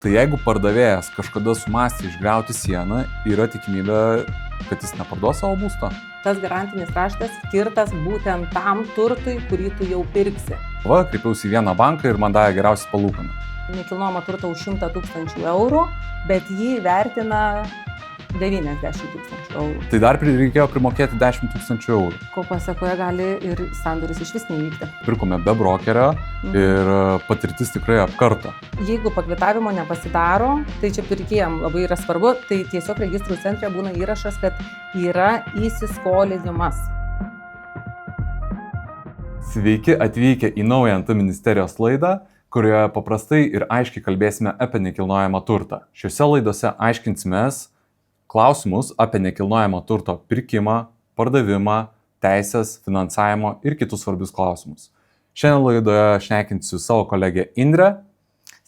Tai jeigu pardavėjas kažkada sumąstė išgriauti sieną, yra tikimybė, kad jis neparduos savo būsto. Tas garantinis raštas skirtas būtent tam turtui, kurį tu jau pirksi. Kreipiausi į vieną banką ir man davė geriausias palūkanas. Nekilnojamą turtą už 100 000 eurų, bet jį vertina 90 000 eurų. Tai dar reikėjo primokėti 10 000 eurų. Ko pasekoje gali ir sandoris iš vis neįvykti. Pirkome be brokerio ir patirtis tikrai apkarto. Jeigu pakvitavimo nepasidaro, tai čia pirkėjam labai yra svarbu, tai tiesiog registrų centre būna įrašas, kad yra įsiskolinimas. Sveiki atvykę į naują NT ministerijos laidą, kurioje paprastai ir aiškiai kalbėsime apie nekilnojamą turtą. Šiuose laidose aiškinsimės klausimus apie nekilnojamą turto pirkimą, pardavimą, teisės, finansavimo ir kitus svarbius klausimus. Šiandien laidoje šnekinsiu savo kolegę Indrę.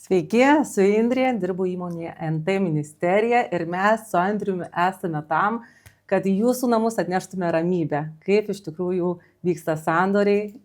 Sveiki, su Indrė, dirbu įmonėje NT ministerija ir mes su Andriumi esame tam, kad į jūsų namus atneštume ramybę, kaip iš tikrųjų vyksta sandoriai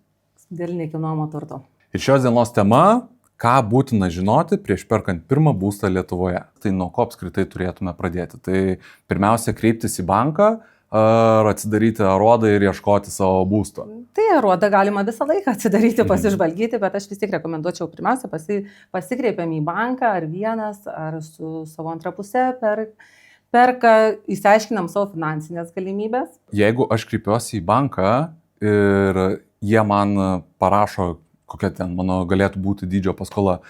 dėl nekilnojamo turto. Ir šios dienos tema – ką būtina žinoti prieš perkant pirmą būstą Lietuvoje. Tai nuo ko apskritai turėtume pradėti. Tai pirmiausia kreiptis į banką ar atsidaryti aruodą ir ieškoti savo būsto. Tai aruodą galima visą laiką atsidaryti, pasižvalgyti, bet aš vis tik rekomenduočiau pirmiausia pasikreipiam į banką ar vienas, ar su savo antra pusė perka, išsiaiškinam savo finansinės galimybės. Jeigu aš kreipiuosi į banką ir jie man parašo, kokia ten mano galėtų būti dydžio paskola.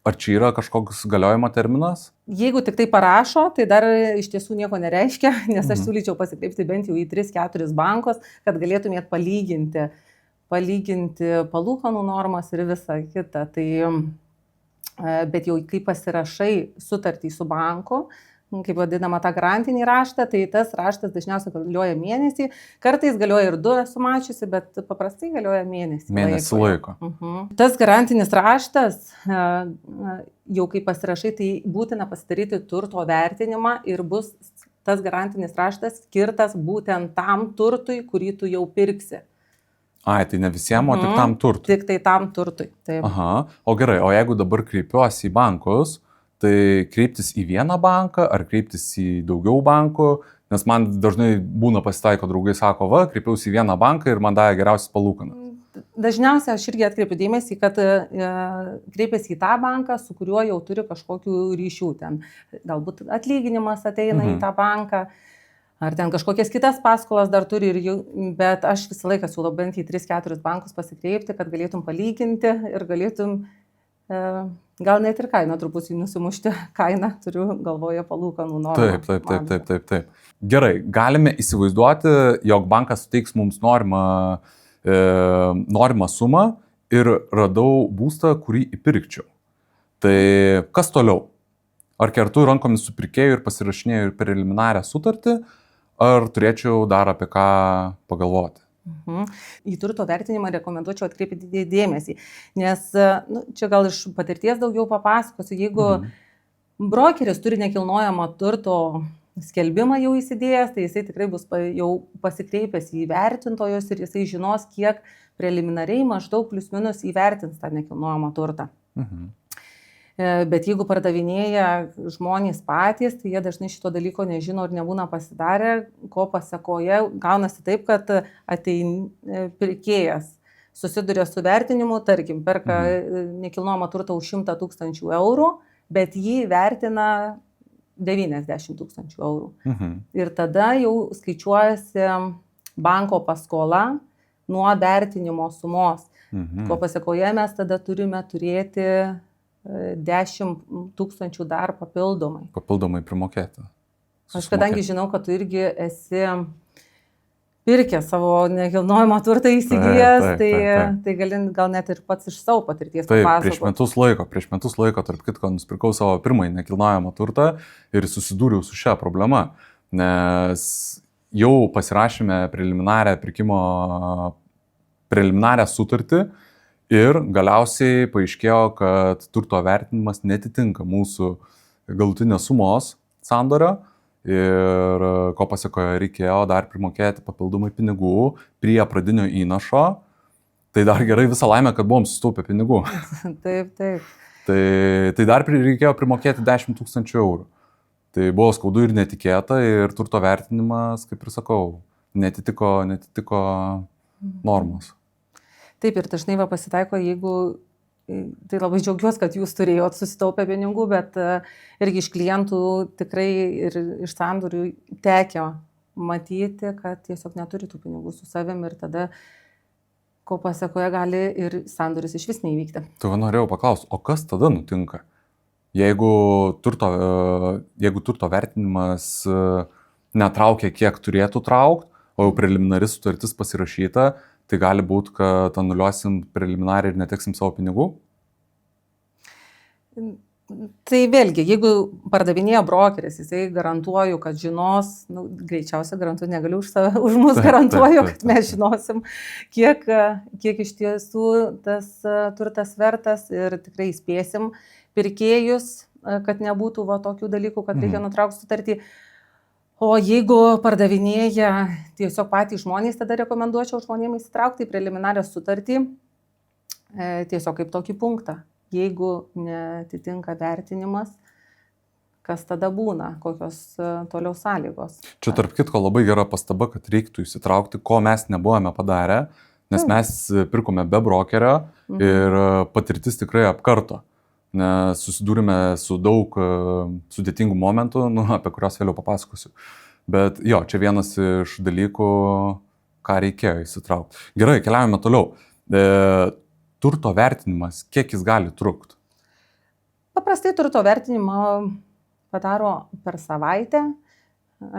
Ar čia yra kažkoks galiojimo terminas? Jeigu tik tai parašo, tai dar iš tiesų nieko nereiškia, nes aš siūlyčiau pasikreipti bent jau į 3-4 bankus, kad galėtumėt palyginti palūkanų normas ir visą kitą. Tai, bet jau kai pasirašai sutartį su banku, kaip vadinama tą garantinį raštą, tai tas raštas dažniausiai galioja mėnesį, kartais galioja ir 2 esu mačiusi, bet paprastai galioja mėnesį. Mėnesį laiko. Tas garantinis raštas, jau kai pasirašai, tai būtina pasidaryti turto vertinimą ir bus tas garantinis raštas skirtas būtent tam turtui, kurį tu jau pirksi. Ai, tai ne visiems, o tik tam turtui. Tik tai tam turtui. Taip. Aha, o gerai, o jeigu dabar kreipiuosi į bankus, tai kreiptis į vieną banką ar kreiptis į daugiau bankų, nes man dažnai būna pasitaiko, draugai sako, kreipiausi į vieną banką ir man davė geriausias palūkanas. Dažniausiai aš irgi atkreipiu dėmesį, kad kreipiasi į tą banką, su kuriuo jau turi kažkokių ryšių. Ten galbūt atlyginimas ateina į tą banką, ar ten kažkokias kitas paskolas dar turi, bet aš visą laiką siūlau bent į 3-4 bankus pasikreipti, kad galėtum palyginti ir galėtum gal net ir kainą truputį nusimušti, kainą turiu galvoje palūkanų normą. Taip. Gerai, galime įsivaizduoti, jog bankas suteiks mums norimą sumą ir radau būstą, kurį įpirkčiau. Tai kas toliau? Ar kertu rankomis su pirkėju ir pasirašinėjau ir preliminarią sutartį, ar turėčiau dar apie ką pagalvoti? Į turto vertinimą rekomenduočiau atkreipti dėmesį, nes čia gal iš patirties daugiau papasakosiu, jeigu brokeris turi nekilnojamą turto skelbimą jau įsidėjęs, tai jisai tikrai bus jau pasikreipęs į vertintojus ir jisai žinos, kiek preliminariai maždaug plius minus įvertins tą nekilnojamą turtą. Bet jeigu pardavinėja žmonės patys, tai jie dažnai šito dalyko nežino ir nebūna pasidarę, ko pasekoje gaunasi taip, kad pirkėjas susiduria su vertinimu, tarkim, perka nekilnojamą turtą už 100 000 eurų, bet jį vertina 90 000 eurų. Ir tada jau skaičiuojasi banko paskola nuo vertinimo sumos. Ko pasekoje mes tada turime turėti 10 000 dar papildomai. Papildomai primokėti. Aš kadangi žinau, kad tu irgi esi pirkęs savo nekilnojamą turtą įsigijęs, tai gal net ir pats iš savo patirties papasakoti. Prieš metus laiko, tarp kitko, nusipirkau savo pirmąjį nekilnojamą turtą ir susidūriau su šia problema, nes jau pasirašėme preliminarią sutartį, ir galiausiai paaiškėjo, kad turto vertinimas netitinka mūsų galutinės sumos sandorio ir ko pasekoje reikėjo dar primokėti papildomai pinigų prie pradinio įnašo. Tai dar gerai visą laimę, kad buvom susitaupę pinigų. Taip. Tai dar reikėjo primokėti 10 000 eurų. Tai buvo skaudu ir netikėta ir turto vertinimas, kaip ir sakau, netitiko normos. Taip, ir dažnai pasitaiko, jeigu, tai labai džiaugiuosi, kad jūs turėjot susitaupę pinigų, bet irgi iš klientų tikrai ir iš sandorių tekio matyti, kad tiesiog neturi tų pinigų su savim ir tada, ko pasakoje, gali ir sandoris iš vis neįvykti. Tai norėjau paklausti, o kas tada nutinka? Jeigu turto vertinimas netraukia, kiek turėtų traukti, o jau preliminari sutartis pasirašyta, tai gali būti, kad anuliuosim preliminariai ir neteksim savo pinigų? Tai vėlgi, jeigu pardavinėjo brokeris, jisai garantuoju, kad žinos, greičiausiai garantuoju, negaliu už mus garantuoju, kad mes žinosim, kiek iš tiesų tas turtas vertas ir tikrai spėsim pirkėjus, kad nebūtų tokių dalykų, kad reikia nutraukti sutartį. O jeigu pardavinėja tiesiog patys žmonės, tada rekomenduočiau žmonėms įsitraukti į preliminarią sutartį tiesiog kaip tokį punktą. Jeigu netitinka vertinimas, kas tada būna, kokios toliau sąlygos. Čia tarp kitko labai gera pastaba, kad reiktų įsitraukti, ko mes nebuvome padarę, nes mes pirkome be brokerio ir patirtis tikrai apkarto. Nes susidūrėme su daug sudėtingų momentų, apie kuriuos vėliau papasakosiu. Bet jo, čia vienas iš dalykų, ką reikėjo įsitraukti. Gerai, keliaujame toliau. Turto vertinimas, kiek jis gali trukti? Paprastai turto vertinimą padaro per savaitę.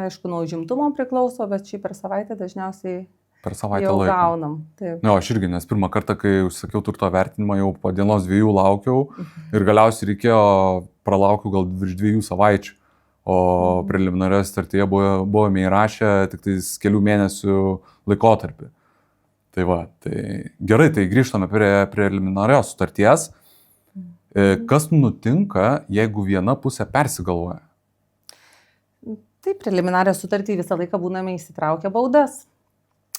Aišku, nuo užimtumo priklauso, bet šį per savaitę dažniausiai per savaitę jau laiko. Gaunam. Taip. Jo, aš irgi, nes pirmą kartą, kai užsakiau turto vertinimą, jau po dienos 2 laukiau ir galiausiai reikėjo, pralaukiau gal virš 2 savaičių, o preliminarioje sutartyje buvome įrašę tik tais kelių mėnesių laikotarpį. Tai va, tai gerai, tai grįžtame prie preliminarios sutarties. Kas nutinka, jeigu viena pusė persigalvoja? Taip, preliminarią sutartį visą laiką būname įsitraukę baudas.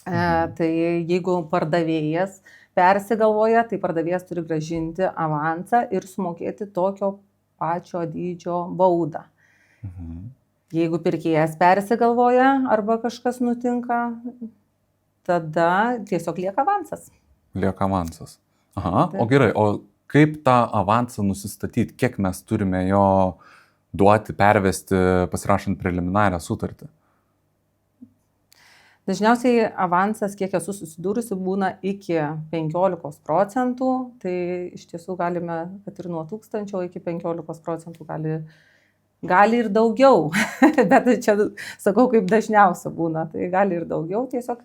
Tai jeigu pardavėjas persigalvoja, tai pardavėjas turi grąžinti avansą ir sumokėti tokio pačio dydžio baudą. Jeigu pirkėjas persigalvoja arba kažkas nutinka, tada tiesiog lieka avansas. Lieka avansas. Aha, o gerai, o kaip tą avansą nusistatyti, kiek mes turime jo duoti, pervesti, pasirašant preliminarią sutartį? Dažniausiai avansas, kiek esu susidūrusi, būna iki 15%, tai iš tiesų galime, kad ir nuo 1000 iki 15% gali ir daugiau, bet čia sakau, kaip dažniausia būna, tai gali ir daugiau, tiesiog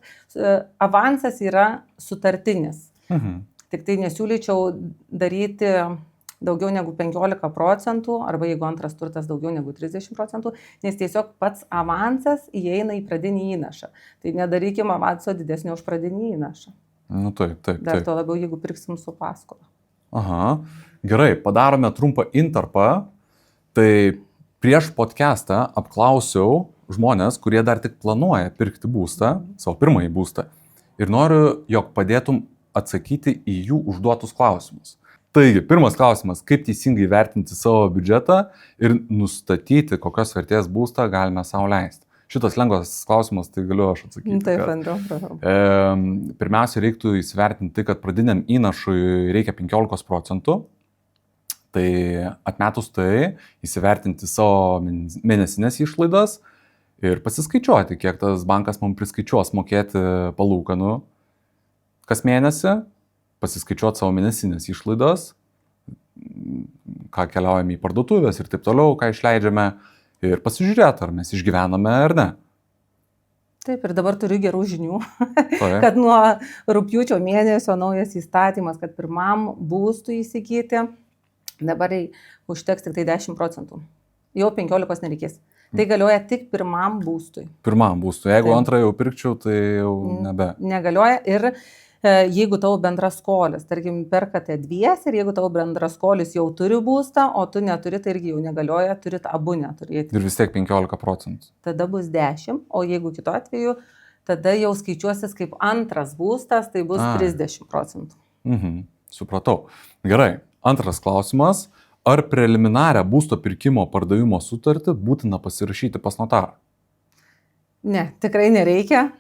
avansas yra sutartinis. Tik tai nesiūlyčiau daryti daugiau negu 15%, arba jeigu antras turtas daugiau negu 30%, nes tiesiog pats avansas įeina į pradinį įnašą. Tai nedarykime avanso didesnio už pradinį įnašą. Taip. Dar to labiau, jeigu pirksim su paskola. Aha, gerai, padarome trumpą intarpą. Tai prieš podcastą apklausiau žmonės, kurie dar tik planuoja pirkti būstą, savo pirmąjį būstą. Ir noriu, jog padėtum atsakyti į jų užduotus klausimus. Taigi, pirmas klausimas, kaip teisingai vertinti savo biudžetą ir nustatyti, kokios vertės būstą galime savo leisti. Šitas lengvas klausimas, tai galiu aš atsakyti. Taip, Andriau. Pirmiausia, reiktų įsivertinti, kad pradiniam įnašui reikia 15%. Tai atmetus tai, įsivertinti savo mėnesinės išlaidas ir pasiskaičiuoti, kiek tas bankas mums priskaičiuos mokėti palūkanų kas mėnesį. Pasiskaičiuoti savo mėnesinės išlaidas, ką keliaujame į parduotuvės ir taip toliau, ką išleidžiame ir pasižiūrėti, ar mes išgyvename ar ne. Taip, ir dabar turiu gerų žinių, kad nuo rugpjūčio mėnesio naujas įstatymas, kad pirmam būstui įsigyti, dabar užteks tik tai 10%. Jau 15 nereikės. Tai galioja tik pirmam būstui. Pirmam būstui. Jeigu antrą jau pirkčiau, tai jau nebe. Negalioja ir jeigu tavo bendraskolis, tarkim, perkate dviesi ir jeigu tavo bendraskolis jau turi būstą, o tu neturi, tai irgi jau negalioja, turit abu neturėti. Ir vis tiek 15%. Tada bus 10, o jeigu kitu atveju, tada jau skaičiuosis kaip antras būstas, tai bus 30%. Supratau. Gerai. Antras klausimas. Ar preliminarią būsto pirkimo pardavimo sutartį būtina pasirašyti pas notarą? Ne, tikrai nereikia.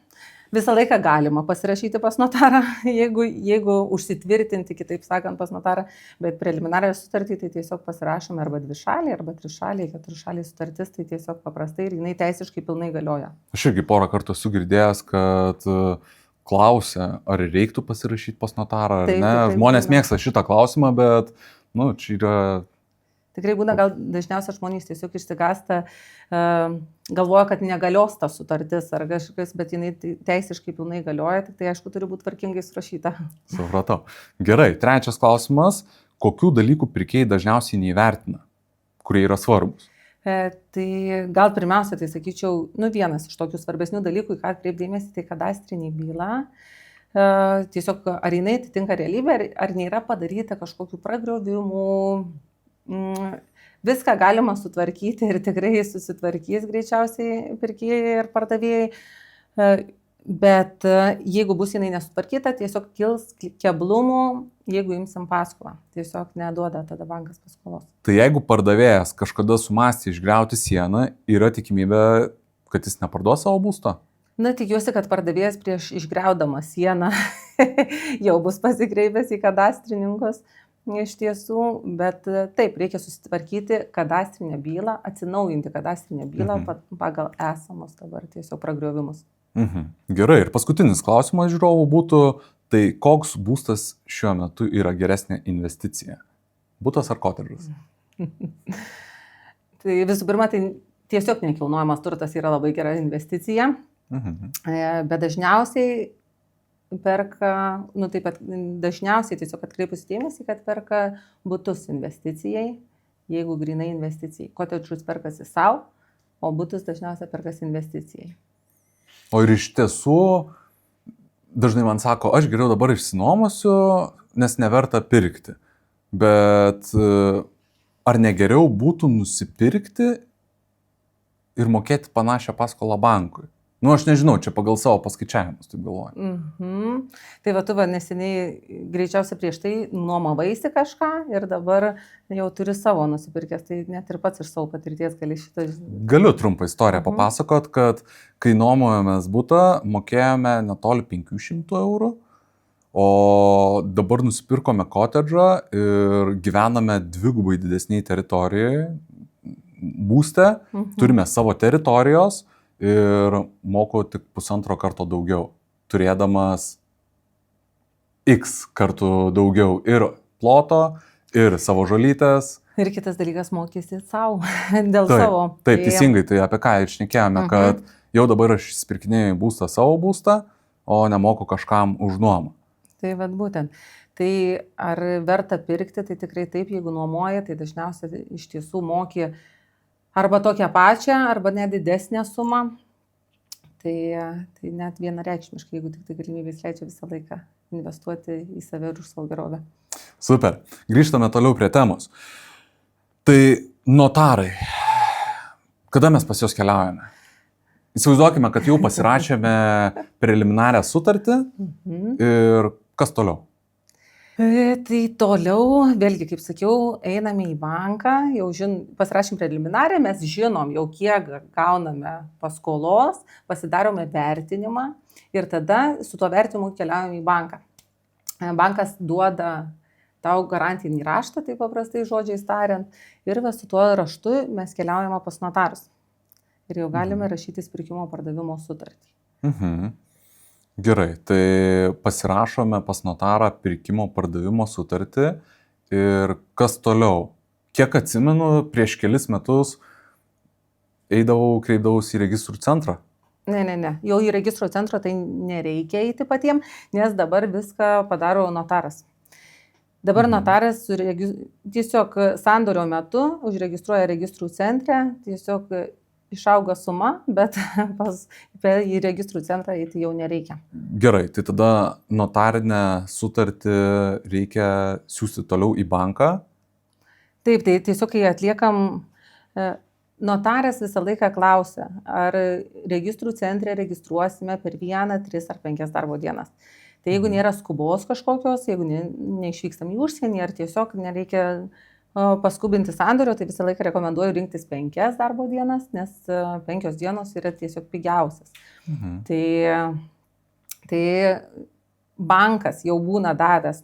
Visą laiką galima pasirašyti pas notarą, jeigu užsitvirtinti, kitaip sakant, pas notarą, bet preliminarią sutartį tai tiesiog pasirašome arba dvišaliai, arba trišaliai, keturišaliai sutartis, tai tiesiog paprastai ir jinai teisiškai pilnai galioja. Aš irgi porą kartų esu girdėjęs, kad klausia, ar reiktų pasirašyti pas notarą ar Taip, ne. tikrai Žmonės būna. mėgsta šitą klausimą, bet, čia yra... Tikrai būna, gal dažniausiai žmonės tiesiog išsigąsta, galvoja, kad negalios ta sutartis ar kažkas, bet jinai teisiškai pilnai galioja, tik tai aišku turi būti tvarkingai surašyta. Supratau. Gerai, trečias klausimas. Kokių dalykų pirkėjai dažniausiai neįvertina, kurie yra svarbus? Tai gal pirmiausia, tai sakyčiau, vienas iš tokių svarbesnių dalykų, į ką atkreipdėmėsi, tai kadastrinė byla. Tiesiog ar jinai atitinka realybę, ar nėra padaryta kažkokių pragriovimų. Viską galima sutvarkyti ir tikrai susitvarkys greičiausiai pirkėjai ir pardavėjai. Bet jeigu bus jinai nesutvarkyta, tiesiog kils keblumų, jeigu imsim paskolą. Tiesiog neduoda tada bankas paskolos. Tai jeigu pardavėjas kažkada sumastė išgriauti sieną, yra tikimybė, kad jis neparduos savo būsto? Tikiuosi, kad pardavėjas prieš išgriaudamas sieną jau bus pasikreipęs į kadastrininkus. Iš tiesų, bet taip, reikia susitvarkyti kadastrinę bylą, atsinaujinti kadastrinę bylą pagal esamus dabar tiesiog pragriovimus. Gerai, ir paskutinis klausimas žiūrovų būtų, tai koks būstas šiuo metu yra geresnė investicija? Būtas ar kotedžas? Tai visų pirma, tai tiesiog nekilnojamas turtas yra labai gera investicija, bet dažniausiai perka, taip pat dažniausiai tiesiog atkreipus dėmesį, kad perka butus investicijai, jeigu grinai investicijai. Kotedžus perkasi savo, o butus dažniausiai perkasi investicijai. O ir iš tiesų, dažnai man sako, aš geriau dabar išsinuomosiu, nes neverta pirkti. Bet ar negeriau būtų nusipirkti ir mokėti panašią paskolą bankui? Aš nežinau, čia pagal savo paskaičiavimus, taip galvoju. Tai va, neseniai greičiausiai prieš tai nuomavaisi kažką ir dabar jau turi savo nusipirkęs, tai net ir pats iš savo patirties gali šitą... Galiu trumpą istoriją papasakot, kad kai nuomojomės butą, mokėjome netoli 500 eurų, o dabar nusipirkome kotedžą ir gyvename dvigubai didesniai teritorijoje, būste, turime savo teritorijos, ir moku tik 1,5 karto daugiau, turėdamas X kartų daugiau ir ploto, ir savo žolytės. Ir kitas dalykas mokysi savo, dėl savo. Taip, teisingai, tai apie ką ir šnekėjome, kad jau dabar aš įsipirkinėju būstą savo būstą, o nemoku kažkam už nuomą. Tai vad būtent. Tai ar verta pirkti, tai tikrai taip, jeigu nuomoji, tai dažniausiai iš tiesų moki arba tokią pačią, arba net didesnę sumą. Tai net vienareikšmiškai, jeigu tik tai galimybės leidžia visą laiką investuoti į save ir už savo gerovę. Super. Grįžtame toliau prie temos. Tai notarai. Kada mes pas juos keliaujame? Įsivaizduokime, kad jau pasirašėme preliminarią sutartį ir kas toliau? Tai toliau, vėlgi, kaip sakiau, einame į banką, jau pasirašym preliminarę, mes žinom jau kiek gauname paskolos, pasidarome vertinimą ir tada su tuo vertinimu keliaujame į banką. Bankas duoda tau garantinį raštą, tai paprastai žodžiais tariant, ir su tuo raštu mes keliaujame pas notarus. Ir jau galime rašyti pirkimo pardavimo sutartį. Gerai, tai pasirašome pas notarą pirkimo pardavimo sutartį ir kas toliau? Kiek atsimenu, prieš kelis metus kreipdavausi į registrų centrą. Ne, jau į registrų centrą tai nereikia eiti patiem, nes dabar viską padaro notaras. Dabar notaras tiesiog sandorio metu užregistruoja registrų centre, tiesiog išauga suma, bet į registrų centrą eiti jau nereikia. Gerai, tai tada notarinę sutartį reikia siūsti toliau į banką? Taip, tai tiesiog kai atliekam, notaras visą laiką klausia, ar registrų centre registruosime per 1, 3 ar 5 darbo dienas. Tai jeigu nėra skubos kažkokios, jeigu neišvykstam į užsienį ar tiesiog nereikia paskubinti sandorio, tai visą laiką rekomenduoju rinktis 5 darbo dienas, nes 5 dienos yra tiesiog pigiausias. Tai bankas jau būna davęs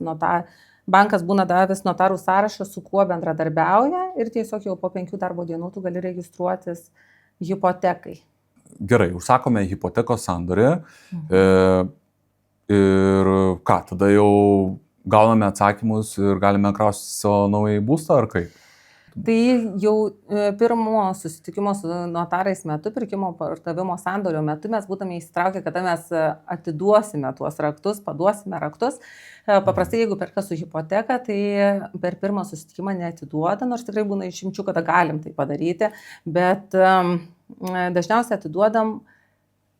notarų sąrašą, su kuo bendradarbiauja ir tiesiog jau po 5 darbo dienų tu gali registruotis hipotekai. Gerai, užsakome hipotekos sandorį ir ką, tada jau gauname atsakymus ir galime krausti savo naują būstą ar kaip? Tai jau pirmo susitikimo su notarais metu, pirkimo pardavimo sandorio metu mes būtume įsitraukę, kada mes atiduosime tuos raktus, paduosime raktus. Paprastai, jeigu perka su hipoteka, tai per pirmą susitikimą neatiduoda, nors tikrai būna išimčių, kada galim tai padaryti, bet dažniausiai atiduodam,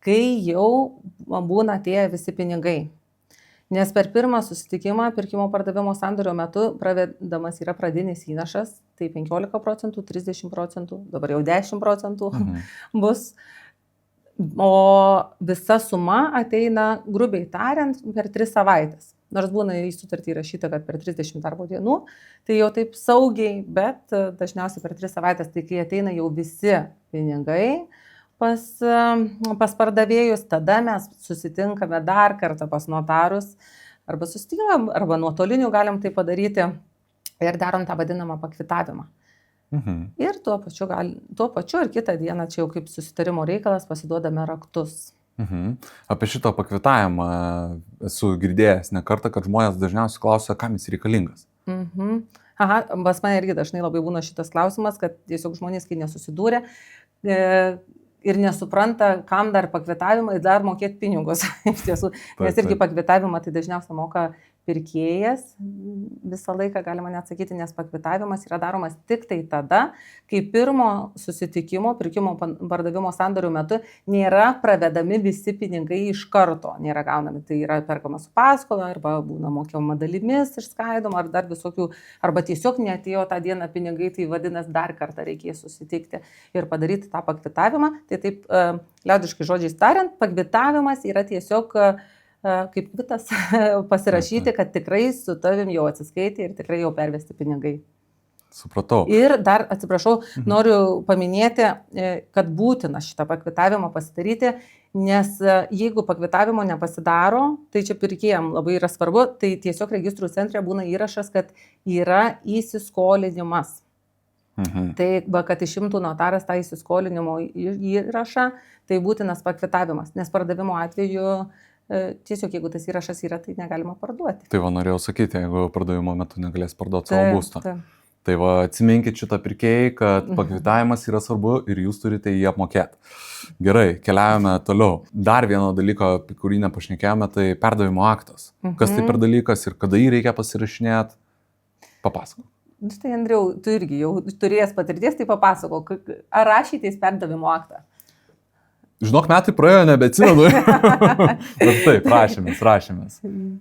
kai jau būna tie visi pinigai. Nes per pirmą susitikimą pirkimo pardavimo sandorio metu pravedamas yra pradinis įnašas, tai 15%, 30%, dabar jau 10% bus. O visa suma ateina, grubiai tariant, per 3 savaitės. Nors būna į sutartį įrašyta, kad per 30 darbo dienų, tai jau taip saugiai, bet dažniausiai per 3 savaitės, tai kai ateina jau visi pinigai pas pardavėjus, tada mes susitinkame dar kartą pas notarus, arba susitinkam, arba nuotoliniu galim tai padaryti ir darom tą vadinamą pakvitavimą. Ir tuo pačiu ir kitą dieną, čia jau kaip susitarimo reikalas, pasiduodame raktus. Apie šitą pakvitavimą esu girdėjęs ne kartą, kad žmonės dažniausiai klausia, kam jis reikalingas. Pas mane irgi dažnai labai būna šitas klausimas, kad tiesiog žmonės, kai nesusidūrė ir nesupranta, kam dar pakvitavimą ir dar mokėti pinigus. Iš tiesų, nes irgi pakvitavimą tai dažniausiai moka pirkėjas, visą laiką galima net sakyti, nes pakvitavimas yra daromas tik tai tada, kai pirmo susitikimo, pirkimo pardavimo sandorio metu nėra pravedami visi pinigai iš karto, nėra gaunami, tai yra perkama su paskola, arba būna mokėjama dalimis išskaidoma, ar dar visokių, arba tiesiog neatėjo tą dieną pinigai, tai vadinasi dar kartą reikės susitikti ir padaryti tą pakvitavimą. Tai taip, liaudiškai žodžiais tariant, pakvitavimas yra tiesiog kaip kvitas pasirašyti, kad tikrai su tavim jau atsiskaitė ir tikrai jau pervesti pinigai. Supratau. Ir dar, atsiprašau, noriu paminėti, kad būtina šitą pakvitavimą pasidaryti, nes jeigu pakvitavimo nepasidaro, tai čia pirkėjam labai yra svarbu, tai tiesiog registrų centre būna įrašas, kad yra įsiskolinimas. Tai, kad išimtų notaras tą įsiskolinimo įrašą, tai būtinas pakvitavimas, nes pardavimo atveju tiesiog jeigu tas įrašas yra, tai negalima parduoti. Tai va, norėjau sakyti, jeigu pardavimo metu negalės parduoti savo būstą. Tai va, atsiminkit šitą pirkėjai, kad pakvitavimas yra svarbu ir jūs turite jį apmokėti. Gerai, keliaujame toliau. Dar vieno dalyko, apie kurį nepašnekėjome, tai perdavimo aktas. Kas tai per dalykas ir kada jį reikia pasirašinėti? Papasakok. Tai Andriau, tu irgi jau turėjęs patirties, tai papasakok, ar rašyteis perdavimo aktą? Žinok, metai praėjo, nebeatsimenu. Bet taip, rašėmės.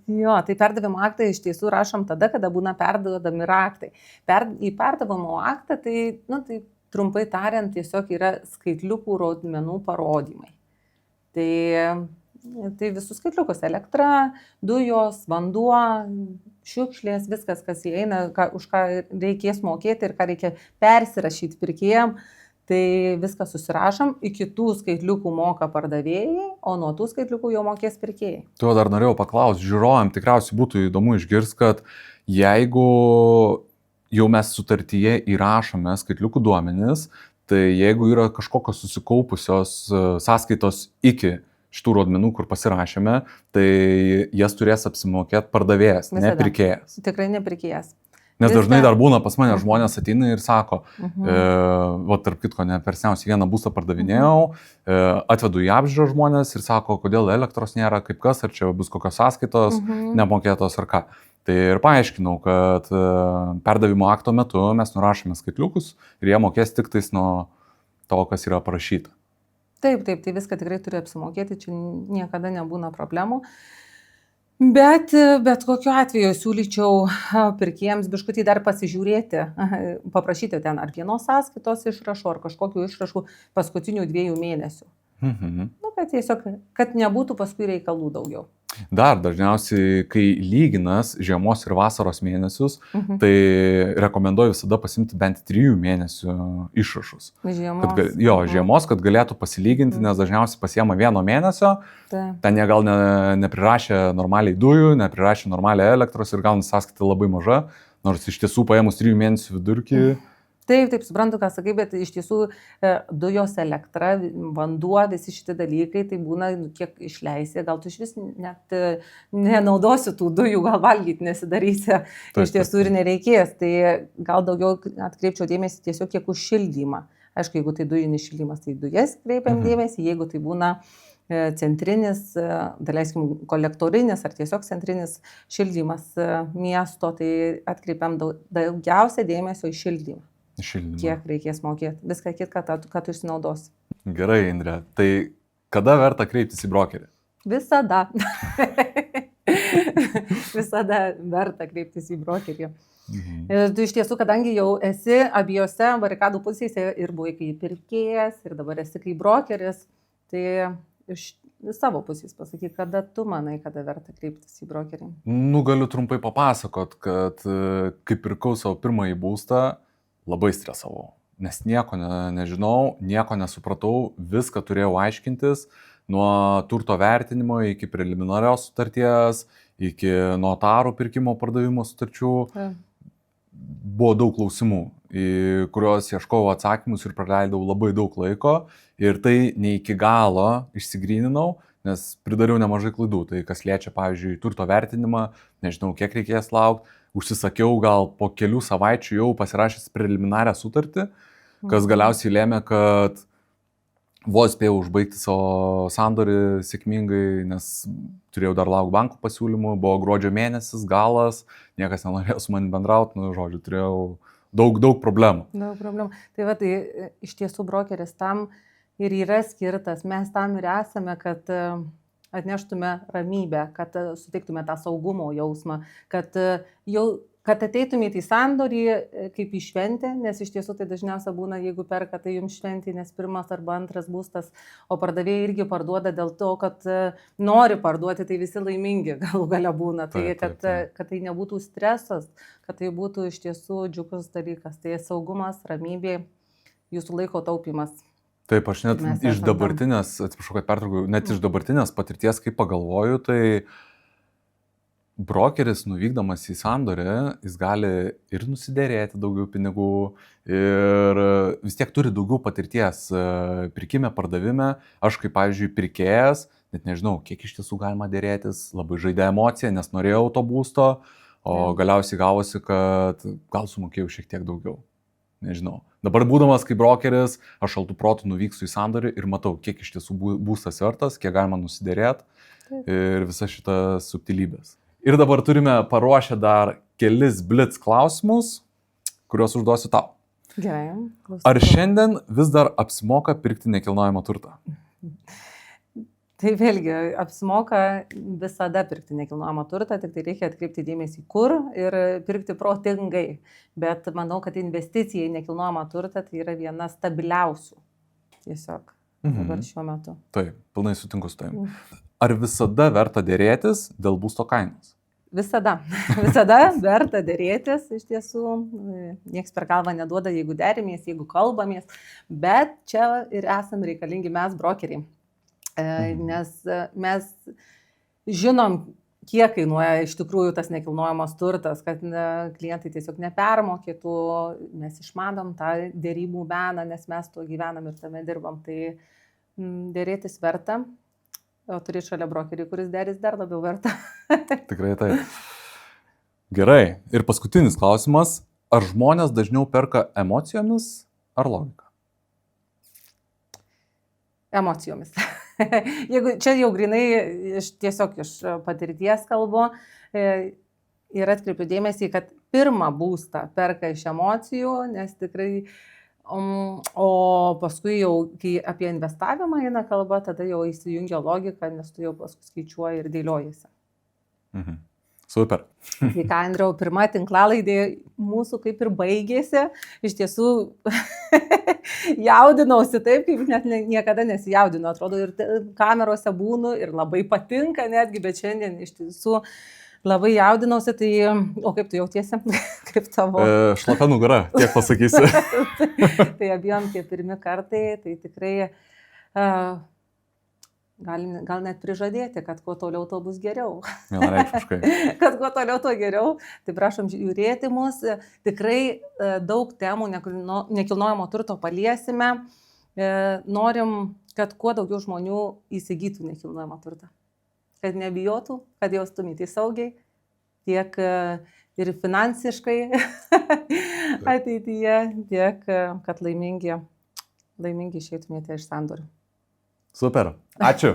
Jo, tai perdavimo aktą iš tiesų rašom tada, kada būna perduodami raktai. Į perdavimo aktą, tai trumpai tariant, tiesiog yra skaitliukų rodmenų parodymai. Tai visus skaitliukus - elektra, dujos, vanduo, šiukšlės, viskas, kas įeina, už ką reikės mokėti ir ką reikia persirašyti pirkėjam. Tai viską susirašom, iki tų skaitliukų moka pardavėjai, o nuo tų skaitliukų jau mokės pirkėjai. Tu dar norėjau paklausti, žiūrovėm tikriausiai būtų įdomu išgirsti, kad jeigu jau mes sutartyje įrašome skaitliukų duomenis, tai jeigu yra kažkokios susikaupusios sąskaitos iki šitų rodmenų, kur pasirašėme, tai jas turės apsimokėti pardavėjas, ne pirkėjas. Tikrai ne pirkėjas. Nes dažnai dar būna pas mane žmonės ateina ir sako, va tarp kitko, ne per seniausiai vieną būstą pardavinėjau, atvedu į apžiūrą žmonės ir sako, kodėl elektros nėra, kaip kas, ar čia bus kokios sąskaitos, nemokėtos ar ką. Tai ir paaiškinau, kad perdavimo akto metu mes nurašome skaitliukus ir jie mokės tik tais nuo to, kas yra parašyta. Taip, tai viską tikrai turi apsimokėti, čia niekada nebūna problemų. Bet kokiu atveju siūlyčiau pirkėjams biškutį dar pasižiūrėti, paprašyti ten ar vienos sąskaitos išrašų, ar kažkokių išrašų paskutinių 2 mėnesių. Kad tiesiog, kad nebūtų paskui reikalų daugiau. Dar dažniausiai, kai lyginas žiemos ir vasaros mėnesius, tai rekomenduoju visada pasimti bent 3 mėnesių išrašus. Žiemos. Žiemos, kad galėtų pasilyginti, nes dažniausiai pasiema 1 mėnesio, ten jie gal neprirašė normaliai dujų, neprirašė normaliai elektros ir gauna sąskaitą labai maža, nors iš tiesų paėmus 3 mėnesių vidurkį. Taip, suprantu, ką sakai, bet iš tiesų dujos, elektra, vanduo, visi šitie dalykai, tai būna, kiek išleisi, gal tu iš vis net nenaudosi tų dujų, gal valgyti nesidarysi, iš tiesų ir nereikės. Tai gal daugiau atkreipčiau dėmesį tiesiog kiek už šildymą. Aišku, jeigu tai dujinis šildymas, tai dujas kreipiam dėmesį, jeigu tai būna centrinis, daleiskim, kolektorinis ar tiesiog centrinis šildymas miesto, tai atkreipiam daugiausia dėmesio į šildymą. Kiek reikės mokėti. Viską kitką, ką tu išsinaudosi. Gerai, Indrė. Tai kada verta kreiptis į brokerį? Visada. Visada verta kreiptis į brokerį. Tu iš tiesų, kadangi jau esi abiejose barikadų pusėse ir buvai kaip pirkėjas, ir dabar esi kaip brokeris, tai iš savo pusės pasakyk, kada tu manai, kada verta kreiptis į brokerį. Galiu trumpai papasakot, kad kai pirkau savo pirmąjį būstą, labai stresavau, nes nieko nežinau, nieko nesupratau, viską turėjau aiškintis, nuo turto vertinimo iki preliminarios sutarties, iki notarų pirkimo pardavimo sutarčių. Buvo daug klausimų, į kuriuos ieškojau atsakymus ir praleidau labai daug laiko ir tai ne iki galo išsigryninau, nes pridariau nemažai klaidų. Tai kas liečia, pavyzdžiui, turto vertinimą, nežinau, kiek reikės laukti. Užsisakiau gal po kelių savaičių jau pasirašęs preliminarią sutartį, kas galiausiai lėmė, kad vos spėjau užbaigti savo sandorį sėkmingai, nes turėjau dar laukti bankų pasiūlymų, buvo gruodžio mėnesis, galas, niekas nenorėjo su manim bendrauti, žodžiu, turėjau daug problemų. Daug problemų. Tai va, tai iš tiesų brokeris tam ir yra skirtas, mes tam ir esame, kad atneštume ramybę, kad suteiktume tą saugumo jausmą, kad ateitumėte į sandorį kaip į šventę, nes iš tiesų tai dažniausiai būna, jeigu perka, tai jums šventė, nes pirmas arba antras būstas, o pardavėjai irgi parduoda dėl to, kad nori parduoti, tai visi laimingi galų gale būna, tai kad tai nebūtų stresas, kad tai būtų iš tiesų džiugus dalykas, tai saugumas, ramybė, jūsų laiko taupimas. Taip, aš net iš dabartinės, atsiprašau, kad pertraukiau, net iš dabartinės patirties, kai pagalvoju, tai brokeris nuvykdamas į sandorį, jis gali ir nusiderėti daugiau pinigų ir vis tiek turi daugiau patirties pirkime, pardavime. Aš kaip, pavyzdžiui, pirkėjas, net nežinau, kiek iš tiesų galima dėrėtis, labai žaidė emociją, nes norėjau to būsto, o galiausiai gavosi, kad gal sumokėjau šiek tiek daugiau. Nežinau. Dabar būdamas kaip brokeris, aš šaltų protų nuvyksiu į sandorį ir matau, kiek iš tiesų būstas vertas, kiek galima nusiderėti ir visas šitas subtilybės. Ir dabar turime paruošę dar kelis blitz klausimus, kuriuos užduosiu tau. Gerai. Ar šiandien vis dar apsimoka pirkti nekilnojamą turtą? Tai vėlgi, apsimoka visada pirkti nekilnojamą turtą, tik tai reikia atkreipti dėmesį kur ir pirkti protingai. Bet manau, kad investicija į nekilnojamą turtą tai yra viena stabiliausių tiesiog dabar šiuo metu. Taip, pilnai sutinku su tavimi. Ar visada verta dėrėtis dėl būsto kainos? Visada. Visada verta dėrėtis, iš tiesų. Niekas per galvą neduoda, jeigu derimės, jeigu kalbamės. Bet čia ir esame reikalingi mes brokeriai. Nes mes žinom, kiek kainuoja iš tikrųjų tas nekilnojamas turtas, kad klientai tiesiog nepermokėtų, mes išmanom tą dėrybų meną, nes mes tuo gyvenam ir tame dirbam, tai dėrėtis verta, o turi šalia brokerį, kuris dėris dar labiau verta. Tikrai taip. Gerai, ir paskutinis klausimas, ar žmonės dažniau perka emocijomis ar logika? Emocijomis. Jeigu čia jau grinai tiesiog iš patirties kalbu ir atkreipiu dėmesį, kad pirmą būstą perka iš emocijų, nes tikrai, o paskui jau, kai apie investavimą eina kalba, tada jau įsijungia logika, nes tu jau paskui skaičiuoji ir dėliojasi. Super. Tai ką, Andriau, pirma tinklalaidė mūsų kaip ir baigėsi. Iš tiesų, jaudinausi taip, kaip net niekada nesijaudinu, atrodo, ir kamerose būnu ir labai patinka netgi, bet šiandien iš tiesų labai jaudinausi, tai, o kaip tu jautiesi, kaip tavo? Šlapia nugara, tiek pasakysiu. Tai abiem tie pirmi kartai, tai tikrai gal net prižadėti, kad kuo toliau to bus geriau. Vienareikšmiškai. Kad kuo toliau to geriau, tai prašom žiūrėti mus, tikrai daug temų nekilnojamo turto paliesime, norim, kad kuo daugiau žmonių įsigytų nekilnojamo turtą. Kad nebijotų, kad jaustumėte saugiai, tiek ir finansiškai ateityje, tiek kad laimingi išeitumėte iš sandorių. Super. Ačiū.